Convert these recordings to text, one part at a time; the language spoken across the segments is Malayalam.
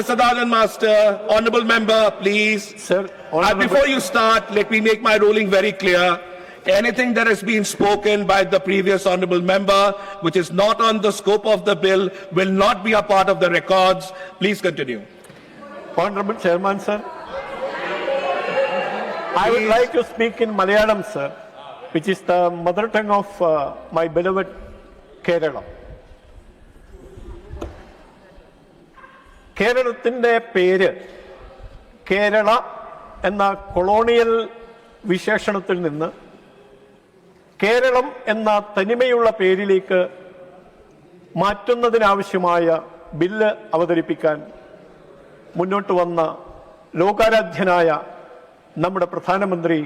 Mr. Sadanan Master, honorable member, please. Sir, Before you start, let me make my ruling very clear. Anything that has been spoken by the previous honorable member, which is not on the scope of the bill, will not be a part of the records. Please continue. Honorable Chairman, sir, I would like to speak in Malayalam, sir, which is the mother tongue of my beloved Kerala. കേരളത്തിൻ്റെ പേര് കേരള എന്ന കൊളോണിയൽ വിശേഷണത്തിൽ നിന്ന് കേരളം എന്ന തനിമയുള്ള പേരിലേക്ക് മാറ്റുന്നതിനാവശ്യമായ ബില്ല് അവതരിപ്പിക്കാൻ മുന്നോട്ട് വന്ന ലോകാരാധ്യനായ നമ്മുടെ പ്രധാനമന്ത്രി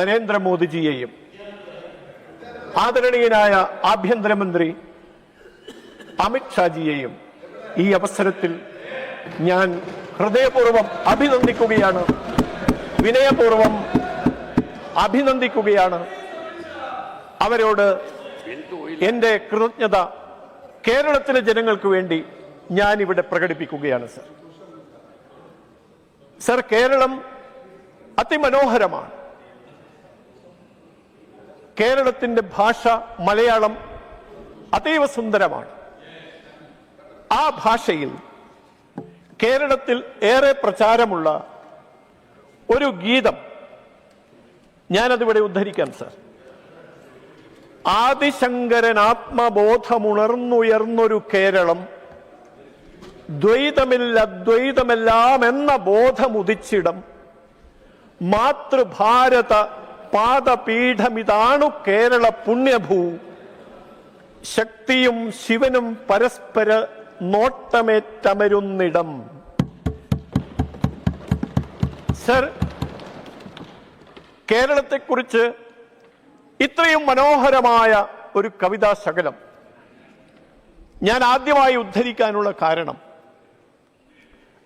നരേന്ദ്രമോദിജിയെയും ആദരണീയനായ ആഭ്യന്തരമന്ത്രി അമിത് ഷാജിയെയും ഈ അവസരത്തിൽ ഞാൻ ഹൃദയപൂർവ്വം അഭിനന്ദിക്കുകയാണ്, വിനയപൂർവ്വം അഭിനന്ദിക്കുകയാണ്. അവരോട് എൻ്റെ കൃതജ്ഞത കേരളത്തിലെ ജനങ്ങൾക്ക് വേണ്ടി ഞാൻ ഇവിടെ പ്രകടിപ്പിക്കുകയാണ്. സർ, കേരളം അതിമനോഹരമാണ്. കേരളത്തിൻ്റെ ഭാഷ മലയാളം അതീവ സുന്ദരമാണ്. ആ ഭാഷയിൽ കേരളത്തിൽ ഏറെ പ്രചാരമുള്ള ഒരു ഗീതം ഞാനതിവിടെ ഉദ്ധരിക്കാം. സർ, ആദിശങ്കരൻ ആത്മബോധമുണർന്നുയർന്നൊരു കേരളം, ദ്വൈതമില്ല ദ്വൈതമെല്ലാം എന്ന ബോധമുദിച്ചിടം, മാതൃഭാരത പാദപീഠമിതാണു കേരള പുണ്യഭൂ, ശക്തിയും ശിവനും പരസ്പര നോട്ടമേറ്റമരുന്നിടം. സർ, കേരളത്തെക്കുറിച്ച് ഇത്രയും മനോഹരമായ ഒരു കവിതാ ശകലം ഞാൻ ആദ്യമായി ഉദ്ധരിക്കാനുള്ള കാരണം,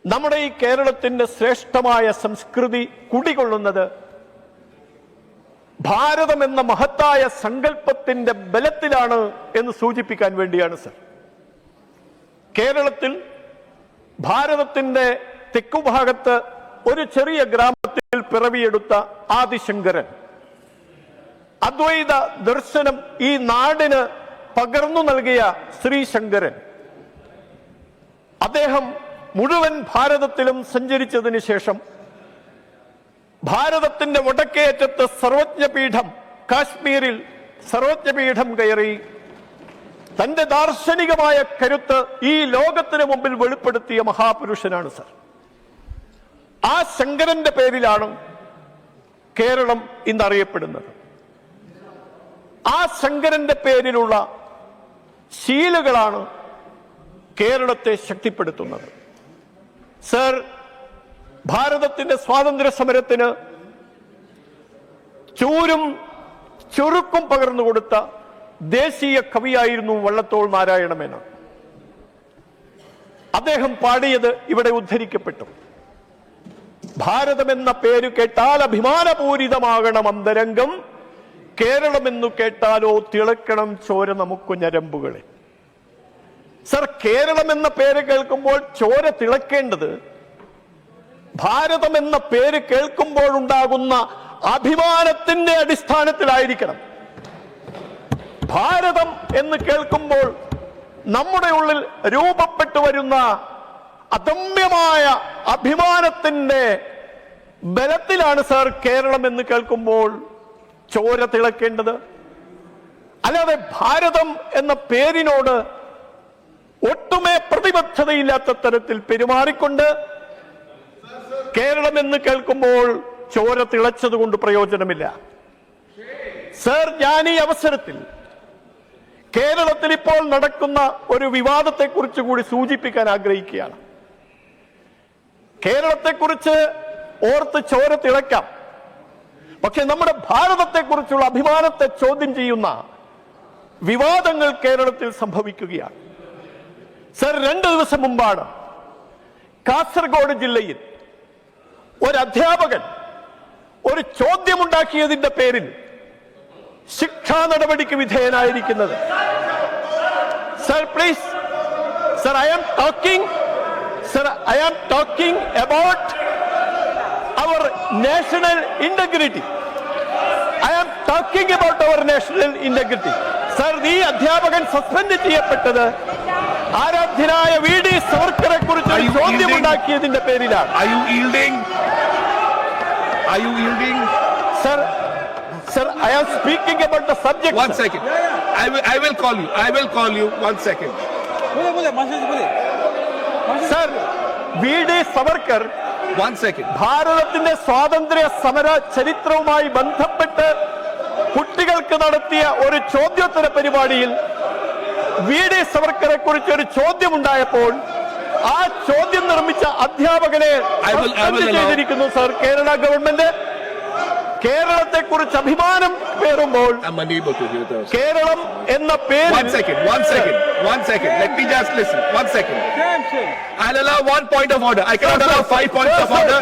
നമ്മുടെ ഈ കേരളത്തിന്റെ ശ്രേഷ്ഠമായ സംസ്കൃതി കുടികൊള്ളുന്നത് ഭാരതം എന്ന മഹത്തായ സങ്കല്പത്തിന്റെ ബലത്തിലാണ് എന്ന് സൂചിപ്പിക്കാൻ വേണ്ടിയാണ്. സർ, കേരളത്തിൽ ഭാരതത്തിന്റെ തെക്കുഭാഗത്ത് ഒരു ചെറിയ ഗ്രാമത്തിൽ പിറവിയെടുത്ത ആദിശങ്കരൻ അദ്വൈത ദർശനം ഈ നാടിന് പകർന്നു നൽകിയ ശ്രീശങ്കരൻ, അദ്ദേഹം മുഴുവൻ ഭാരതത്തിലും സഞ്ചരിച്ചതിന് ശേഷം ഭാരതത്തിന്റെ വടക്കേയറ്റത്ത് സർവജ്ഞപീഠം, കാശ്മീരിൽ സർവജ്ഞപീഠം കയറി തന്റെ ദാർശനികമായ കരുത്ത് ഈ ലോകത്തിന് മുമ്പിൽ വെളിപ്പെടുത്തിയ മഹാപുരുഷനാണ്. സർ, ആ ശങ്കരന്റെ പേരിലാണ് കേരളം ഇന്നറിയപ്പെടുന്നത്. ആ ശങ്കരന്റെ പേരിലുള്ള ശീലുകളാണ് കേരളത്തെ ശക്തിപ്പെടുത്തുന്നത്. സർ, ഭാരതത്തിന്റെ സ്വാതന്ത്ര്യ സമരത്തിന് ചൂരും ചുരുക്കും പകർന്നു കൊടുത്ത ദേശീയ കവിയായിരുന്നു വള്ളത്തോൾ നാരായണ മേനോൻ. അദ്ദേഹം പാടിയത് ഇവിടെ ഉദ്ധരിക്കപ്പെട്ടു. ഭാരതം എന്ന പേര് കേട്ടാൽ അഭിമാനപൂരിതമാകണം അന്തരംഗം, കേരളമെന്നു കേട്ടാലോ തിളക്കണം ചോര നമുക്ക് ഞരമ്പുകളെ. സർ, കേരളം എന്ന പേര് കേൾക്കുമ്പോൾ ചോര തിളക്കേണ്ടത് ഭാരതം എന്ന പേര് കേൾക്കുമ്പോൾ ഉണ്ടാകുന്ന അഭിമാനത്തിന്റെ അടിസ്ഥാനത്തിലായിരിക്കണം. ഭാരതം എന്ന് കേൾക്കുമ്പോൾ നമ്മുടെ ഉള്ളിൽ രൂപപ്പെട്ടു വരുന്ന അദമ്യമായ അഭിമാനത്തിന്റെ ബലത്തിലാണ് സർ കേരളം എന്ന് കേൾക്കുമ്പോൾ ചോര തിളക്കേണ്ടത്. അല്ലാതെ ഭാരതം എന്ന പേരിനോട് ഒട്ടുമേ പ്രതിബദ്ധതയില്ലാത്ത തരത്തിൽ പെരുമാറിക്കൊണ്ട് കേരളം എന്ന് കേൾക്കുമ്പോൾ ചോര തിളച്ചതുകൊണ്ട് പ്രയോജനമില്ല. സർ, ഞാൻ ഈ അവസരത്തിൽ കേരളത്തിൽ ഇപ്പോൾ നടക്കുന്ന ഒരു വിവാദത്തെക്കുറിച്ച് കൂടി സൂചിപ്പിക്കാൻ ആഗ്രഹിക്കുകയാണ്. കേരളത്തെക്കുറിച്ച് ഓർത്ത് ചോര തിളക്കാം, പക്ഷെ നമ്മുടെ ഭാരതത്തെക്കുറിച്ചുള്ള അഭിമാനത്തെ ചോദ്യം ചെയ്യുന്ന വിവാദങ്ങൾ കേരളത്തിൽ സംഭവിക്കുകയാണ്. സർ, 2 ദിവസം മുമ്പാണ് കാസർഗോഡ് ജില്ലയിൽ ഒരു അധ്യാപകൻ ഒരു ചോദ്യമുണ്ടാക്കിയതിന്റെ പേരിൽ ശിക്ഷാ നടപടിക്ക് വിധേയനായിരിക്കുന്നത്. Sir, please sir, I am talking. Sir, I am talking about our national integrity. I am talking about our national integrity. Sir, ഈ അധ്യാപകൻ സസ്പെൻഡ് ചെയ്യപ്പെട്ടത് ആരാധ്യനായ VD സവർക്കറെ കുറിച്ച് ചോദ്യമുണ്ടാക്കിയതിന്റെ പേരിലാണ്. Are you yielding? Are you yielding? Sir, I am speaking about the subject. One second. I will call you. I will call you. 1 second. Sir, VD Savarkar 1 second. ഭാരതത്തിന്റെ സ്വാതന്ത്ര്യ സമര ചരിത്രവുമായി ബന്ധപ്പെട്ട് കുട്ടികൾക്ക് നടത്തിയ ഒരു ചോദ്യോത്തര പരിപാടിയിൽ VD സവർക്കറെ കുറിച്ച് ഒരു ചോദ്യമുണ്ടായപ്പോൾ ആ ചോദ്യം നിർമ്മിച്ച അധ്യാപകനെ ചെയ്തിരിക്കുന്നു. സർ, കേരള ഗവൺമെന്റ് കേരളത്തെ കുറിച്ച് അഭിമാനം പേറുമ്പോൾ കേരളം എന്ന പേര്. One second. Let me just listen. 1 second. I'll allow 1 point of order. I cannot allow 5 points of order.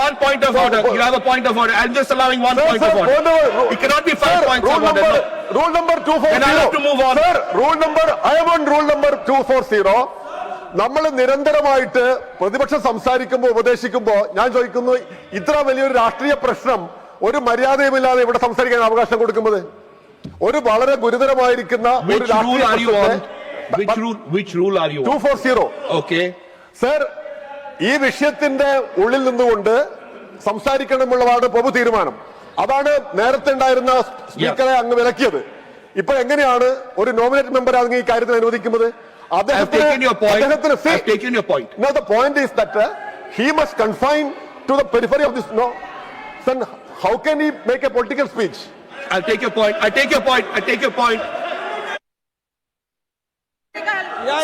1 point of order. You have a point of order. I'm just allowing 1 point of order. It cannot be 5 points of order. Rule number 240. Then I have to move on. Sir, I am on rule number 240. നമ്മൾ നിരന്തരമായിട്ട് പ്രതിപക്ഷം സംസാരിക്കുമ്പോൾ ഉപദേശിക്കുമ്പോൾ ഞാൻ ചോദിക്കുന്നു, ഇത്ര വലിയൊരു രാഷ്ട്രീയ പ്രശ്നം ഒരു മര്യാദയുമില്ലാതെ ഇവിടെ സംസാരിക്കാൻ അവകാശം കൊടുക്കുന്നത് ഒരു വളരെ ഗുരുതരമായിരിക്കുന്ന ഒരു രാഷ്ട്രീയ Which rule are you on? 240. Okay. Sir, ഈ വിഷയത്തിന്റെ ഉള്ളിൽ നിന്നുകൊണ്ട് സംസാരിക്കണമെന്നുള്ളതാണ് പൊതു തീരുമാനം. അതാണ് നേരത്തെ ഉണ്ടായിരുന്ന സ്പീക്കറെ അങ്ങ് വിലക്കിയത്. ഇപ്പൊ എങ്ങനെയാണ് ഒരു നോമിനേറ്റ് മെമ്പർ അങ്ങ് ഈ കാര്യത്തിൽ അനുവദിക്കുന്നത്? I've taken your point. No, the point is that he must confine to the periphery of this. No, then how can he make a political speech? I'll take your point.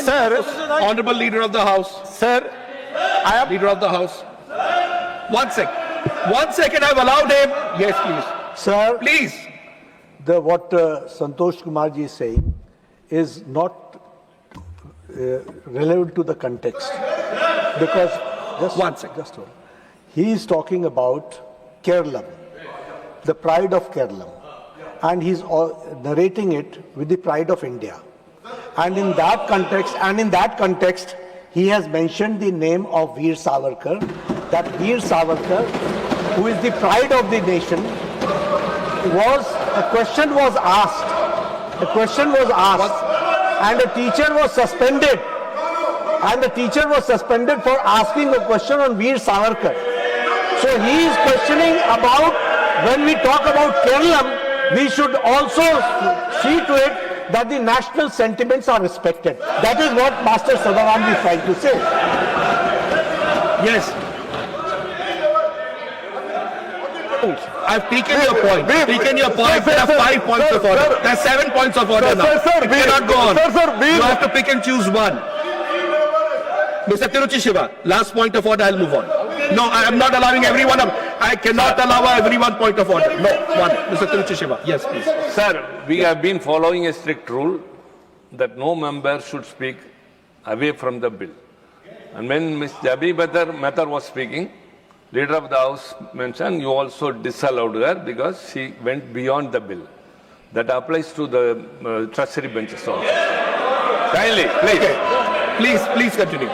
Sir, Honorable Leader of the House. sir, I am Leader of the House. 1 second. 1 second. I've allowed him. Yes, please. Sir, Please. what Santosh Kumar ji is saying is not relevant to the context, because One second. he is talking about Kerala, the pride of Kerala, and he's narrating it with the pride of India. And in that context, he has mentioned the name of Veer Savarkar, that Veer Savarkar, who is the pride of the nation, a question was asked, and the teacher was suspended for asking a question on Veer Savarkar. So he is questioning about, when we talk about Kerala, we should also see to it that the national sentiments are respected. That is what Master Sadanand is trying to say. Yes. I've taken your point. There are 5 points of order. There are 7 points of order now. It cannot go on. You have to pick and choose one. Mr. Tiruchi Shiva, last point of order, I'll move on. No, I am not allowing everyone. I cannot allow everyone point of order. No, one. Mr. Tiruchi Shiva. Yes, please. Sir, we have been following a strict rule that no member should speak away from the bill. And when Ms. Jabi Mehtar was speaking, Leader of the House mentioned you also disallowed her because she went beyond the bill. That applies to the treasury benches also. Kindly, please. Please continue.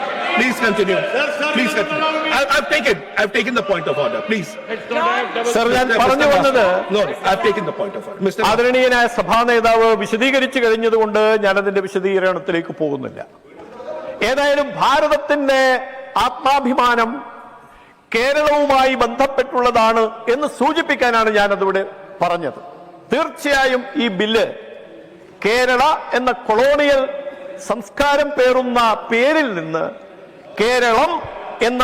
I've taken the point of order. Please. Sir, ഞാൻ പറഞ്ഞു വന്നത്, No, I've taken the point of order. Mr. ആദരണീയനായ സഭാ നേതാവ് വിശദീകരിച്ചു കഴിഞ്ഞതുകൊണ്ട് ഞാനതിന്റെ വിശദീകരണത്തിലേക്ക് പോകുന്നില്ല. ഏതായാലും ഭാരതത്തിന്റെ ആത്മാഭിമാനം കേരളവുമായി ബന്ധപ്പെട്ടുള്ളതാണ് എന്ന് സൂചിപ്പിക്കാനാണ് ഞാനതിവിടെ പറഞ്ഞത്. തീർച്ചയായും ഈ ബില്ല് കേരള എന്ന കൊളോണിയൽ സംസ്കാരം പേറുന്ന പേരിൽ നിന്ന് കേരളം എന്ന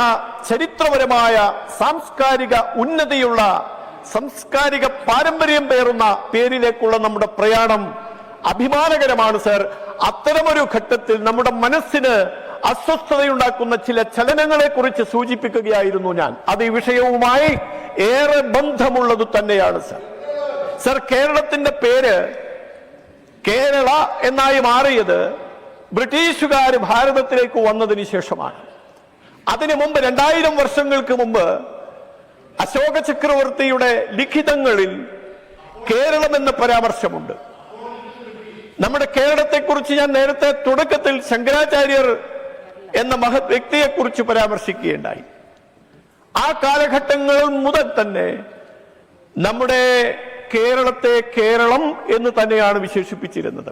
ചരിത്രപരമായ സാംസ്കാരിക ഉന്നതിയുള്ള സാംസ്കാരിക പാരമ്പര്യം പേറുന്ന പേരിലേക്കുള്ള നമ്മുടെ പ്രയാണം അഭിമാനകരമാണ് സർ. അത്തരമൊരു ഘട്ടത്തിൽ നമ്മുടെ മനസ്സിന് അസ്വസ്ഥതയുണ്ടാക്കുന്ന ചില ചലനങ്ങളെ കുറിച്ച് സൂചിപ്പിക്കുകയായിരുന്നു ഞാൻ. അത് ഈ വിഷയവുമായി ഏറെ ബന്ധമുള്ളത് തന്നെയാണ് സർ. സർ, കേരളത്തിന്റെ പേര് കേരള എന്നായി മാറിയത് ബ്രിട്ടീഷുകാർ ഭാരതത്തിലേക്ക് വന്നതിന് ശേഷമാണ്. അതിനു മുമ്പ് 2000 വർഷങ്ങൾക്ക് മുമ്പ് അശോക ചക്രവർത്തിയുടെ ലിഖിതങ്ങളിൽ കേരളം എന്ന പരാമർശമുണ്ട്. നമ്മുടെ കേരളത്തെക്കുറിച്ച് ഞാൻ നേരത്തെ തുടക്കത്തിൽ ശങ്കരാചാര്യർ എന്ന മഹത് വ്യക്തിയെക്കുറിച്ച് പരാമർശിക്കുകയുണ്ടായി. ആ കാലഘട്ടങ്ങൾ മുതൽ തന്നെ നമ്മുടെ കേരളത്തെ കേരളം എന്ന് തന്നെയാണ് വിശേഷിപ്പിച്ചിരുന്നത്.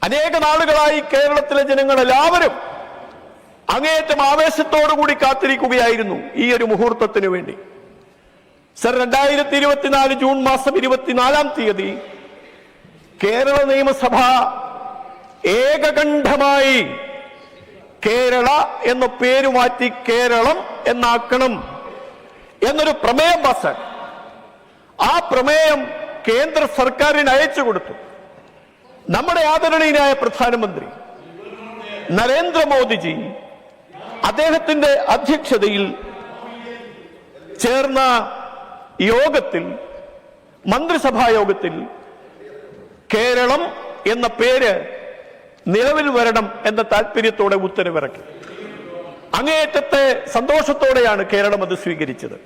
അനേക നാളുകളായി കേരളത്തിലെ ജനങ്ങൾ എല്ലാവരും അങ്ങേയറ്റം ആവേശത്തോടുകൂടി കാത്തിരിക്കുകയായിരുന്നു ഈ ഒരു മുഹൂർത്തത്തിനു വേണ്ടി. സർ, 2024 ജൂൺ മാസം 24-ാം തീയതി കേരള നിയമസഭ ഏകകണ്ഠമായി കേരള എന്ന പേര് മാറ്റി കേരളം എന്നാക്കണം എന്നൊരു പ്രമേയം പാസാക്കി. ആ പ്രമേയം കേന്ദ്ര സർക്കാരിന് അയച്ചു കൊടുത്തു. നമ്മുടെ ആദരണീയനായ പ്രധാനമന്ത്രി നരേന്ദ്രമോദിജി അദ്ദേഹത്തിന്റെ അധ്യക്ഷതയിൽ ചേർന്ന യോഗത്തിൽ, മന്ത്രിസഭാ യോഗത്തിൽ കേരളം എന്ന പേര് നിലവിൽ വരണം എന്ന താല്പര്യത്തോടെ ഉത്തരവിറക്കി. അങ്ങേയറ്റത്തെ സന്തോഷത്തോടെയാണ് കേരളം അത് സ്വീകരിച്ചത്.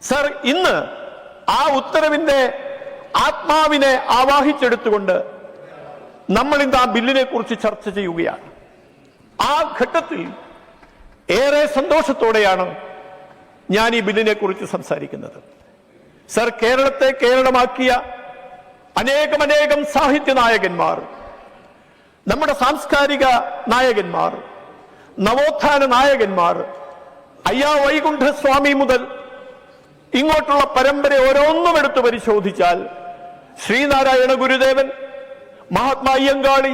സർ, ഇന്ന് ആ ഉത്തരവിന്റെ ആത്മാവിനെ ആവാഹിച്ചെടുത്തുകൊണ്ട് നമ്മൾ ഇന്ന് ആ ബില്ലിനെ കുറിച്ച് ചർച്ച ചെയ്യുകയാണ്. ആ ഘട്ടത്തിൽ ഏറെ സന്തോഷത്തോടെയാണ് ഞാൻ ഈ ബില്ലിനെ കുറിച്ച് സംസാരിക്കുന്നത്. സർ, കേരളത്തെ കേരളമാക്കിയ അനേകം സാഹിത്യ നായകന്മാർ, നമ്മുടെ സാംസ്കാരിക നായകന്മാർ, നവോത്ഥാന നായകന്മാർ, അയ്യാ വൈകുണ്ഠസ്വാമി മുതൽ ഇങ്ങോട്ടുള്ള പരമ്പര ഓരോന്നും എടുത്തു പരിശോധിച്ചാൽ ശ്രീനാരായണ ഗുരുദേവൻ, മഹാത്മാ അയ്യങ്കാളി,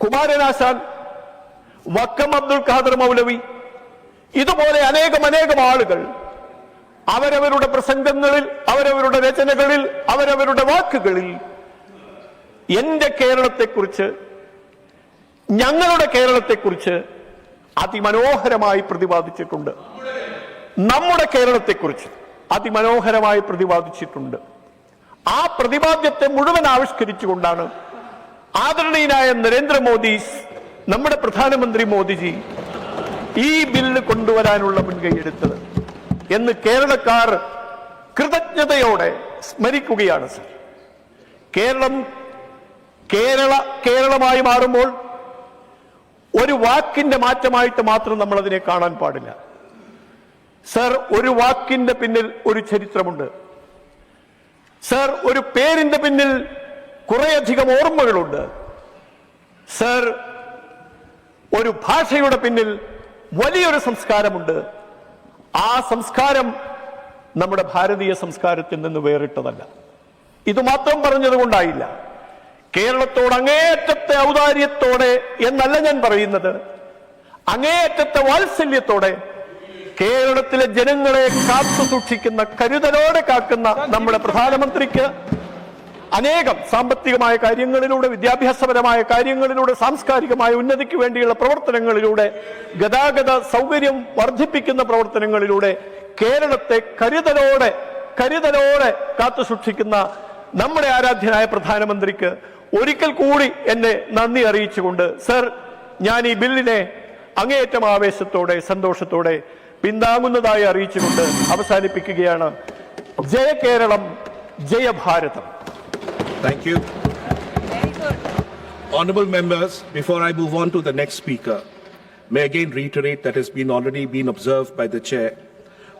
കുമാരനാശാൻ, വക്കം അബ്ദുൽ ഖാദർ മൗലവി, ഇതുപോലെ അനേകം ആളുകൾ അവരവരുടെ പ്രസംഗങ്ങളിൽ, അവരവരുടെ രചനകളിൽ, അവരവരുടെ വാക്കുകളിൽ എന്റെ കേരളത്തെക്കുറിച്ച്, ഞങ്ങളുടെ കേരളത്തെക്കുറിച്ച് അതിമനോഹരമായി പ്രതിപാദിച്ചിട്ടുണ്ട്. നമ്മുടെ കേരളത്തെക്കുറിച്ച് അതിമനോഹരമായി പ്രതിപാദിച്ചിട്ടുണ്ട്. ആ പ്രതിപാദ്യത്തെ മുഴുവൻ ആവിഷ്കരിച്ചുകൊണ്ടാണ് ആദരണീയനായ നരേന്ദ്രമോദി, നമ്മുടെ പ്രധാനമന്ത്രി മോദിജി ഈ ബില്ല് കൊണ്ടുവരാനുള്ള മുൻകൈയെടുത്തത് എന്ന് കേരളക്കാർ കൃതജ്ഞതയോടെ സ്മരിക്കുകയാണ്. സർ, കേരളം കേരളമായി മാറുമ്പോൾ ഒരു വാക്കിന്റെ മാറ്റമായിട്ട് മാത്രം നമ്മൾ അതിനെ കാണാൻ പാടില്ല. സർ, ഒരു വാക്കിന്റെ പിന്നിൽ ഒരു ചരിത്രമുണ്ട്. സർ, ഒരു പേരിന്റെ പിന്നിൽ കുറേയധികം ഓർമ്മകളുണ്ട്. സർ, ഒരു ഭാഷയുടെ പിന്നിൽ വലിയൊരു സംസ്കാരമുണ്ട്. ആ സംസ്കാരം നമ്മുടെ ഭാരതീയ സംസ്കാരത്തിൽ നിന്ന് വേറിട്ടതല്ല. ഇത് മാത്രം പറഞ്ഞതുകൊണ്ടായില്ല. കേരളത്തോട് അങ്ങേയറ്റത്തെ ഔദാര്യത്തോടെ എന്നല്ല ഞാൻ പറയുന്നത്, അങ്ങേയറ്റത്തെ വാത്സല്യത്തോടെ കേരളത്തിലെ ജനങ്ങളെ കാത്തു സൂക്ഷിക്കുന്ന, കരുതലോടെ കാക്കുന്ന നമ്മുടെ പ്രധാനമന്ത്രിക്ക് അനേകം സാമ്പത്തികമായ കാര്യങ്ങളിലൂടെ, വിദ്യാഭ്യാസപരമായ കാര്യങ്ങളിലൂടെ, സാംസ്കാരികമായ ഉന്നതിക്ക് വേണ്ടിയുള്ള പ്രവർത്തനങ്ങളിലൂടെ, ഗതാഗത സൗകര്യം വർദ്ധിപ്പിക്കുന്ന പ്രവർത്തനങ്ങളിലൂടെ കേരളത്തെ കരുതലോടെ കാത്തു സൂക്ഷിക്കുന്ന നമ്മുടെ ആരാധ്യനായ പ്രധാനമന്ത്രിക്ക് ഒരിക്കൽ കൂടി എന്നെ നന്ദി അറിയിച്ചുകൊണ്ട്, സർ, ഞാൻ ഈ ബില്ലിനെ അങ്ങേയറ്റം ആവേശത്തോടെ, സന്തോഷത്തോടെ പിന്താങ്ങുന്നതായി അറിയിച്ചുകൊണ്ട് അവസാനിപ്പിക്കുകയാണ്. ജയ കേരളം, ജയ ഭാരതം. Thank you. Honorable members, before I move on to the next speaker, may again reiterate that has already been observed by the chair.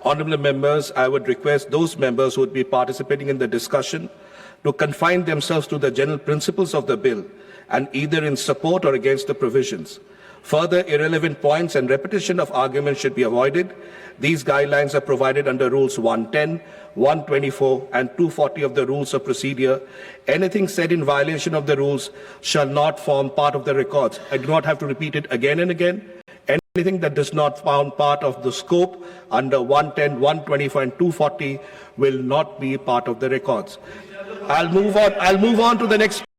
Honorable members, I would request those members who would be participating in the discussion to confine themselves to the general principles of the bill and either in support or against the provisions. Further irrelevant points and repetition of arguments should be avoided. These guidelines are provided under Rules 110, 124 and 240 of the Rules of Procedure. Anything said in violation of the rules shall not form part of the records. I do not have to repeat it again and again. Anything that does not form part of the scope under 110, 124 and 240 will not be part of the records. I'll move on to the next